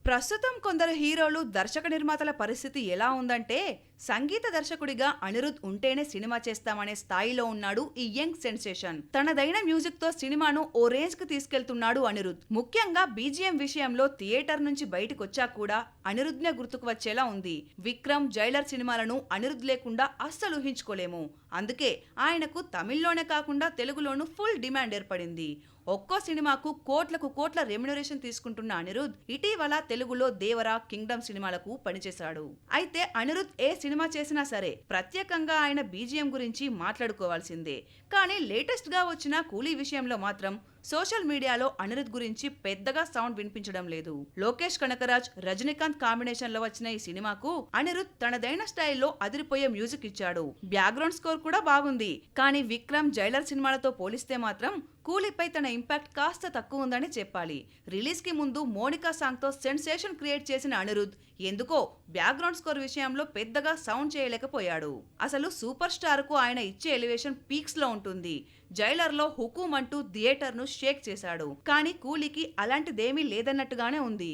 ప్రస్తుతం కొందరు హీరోలు దర్శక నిర్మాతల పరిస్థితి ఎలా ఉందంటే సంగీత దర్శకుడిగా అనిరుద్ ఉంటేనే సినిమా చేస్తామనే స్థాయిలో ఉన్నాడు ఈ యంగ్ సెన్సేషన్. తనదైన మ్యూజిక్ తో సినిమాను ఓ రేంజ్ కు తీసుకెళ్తున్నాడు అనిరుద్. ముఖ్యంగా బీజిఎం విషయంలో థియేటర్ నుంచి బయటకొచ్చా కూడా అనిరుద్ నే గుర్తుకు వచ్చేలా ఉంది. విక్రమ్, జైలర్ సినిమాలను అనిరుద్ లేకుండా అస్సలు ఊహించుకోలేము. అందుకే ఆయనకు తమిళ్లోనే కాకుండా తెలుగులోనూ ఫుల్ డిమాండ్ ఏర్పడింది. ఒక్కో సినిమాకు కోట్ల రెమ్యునరేషన్ తీసుకుంటున్న అనిరుద్ ఇటీవల తెలుగులో దేవర, కింగ్డమ్ సినిమాలకు పనిచేశాడు. అయితే అనిరుద్ ఏ సినిమా చేసినా సరే ప్రత్యేకంగా ఆయన బీజిఎం గురించి మాట్లాడుకోవాల్సిందే. కానీ లేటెస్ట్ గా వచ్చిన కూలీ విషయంలో మాత్రం సోషల్ మీడియాలో అనిరుద్ గురించి పెద్దగా సౌండ్ వినిపించడం లేదు. లోకేష్ కనకరాజ్, రజనీకాంత్ కాంబినేషన్ లో వచ్చిన ఈ సినిమాకు అనిరుద్ తనదైన స్టైల్లో అదిరిపోయే మ్యూజిక్ ఇచ్చాడు. బ్యాక్గ్రౌండ్ స్కోర్ కూడా బాగుంది. కానీ విక్రమ్, జైలర్ సినిమాలతో పోలిస్తే మాత్రం కూలీపై తన ఇంపాక్ట్ కాస్త తక్కువ ఉందని చెప్పాలి. రిలీజ్ కి ముందు మోనికా సాంగ్ తో సెన్సేషన్ క్రియేట్ చేసిన అనిరుద్ ఎందుకో బ్యాక్గ్రౌండ్ స్కోర్ విషయంలో పెద్దగా సౌండ్ చేయలేకపోయాడు. అసలు సూపర్ స్టార్ కు ఆయన ఇచ్చే ఎలివేషన్ పీక్స్ లో ఉంటుంది. జైలర్ లో హుకుమ్ అంటూ థియేటర్ ను షేక్ చేశాడు. కానీ కూలీకి అలాంటిదేమీ లేదన్నట్టుగానే ఉంది.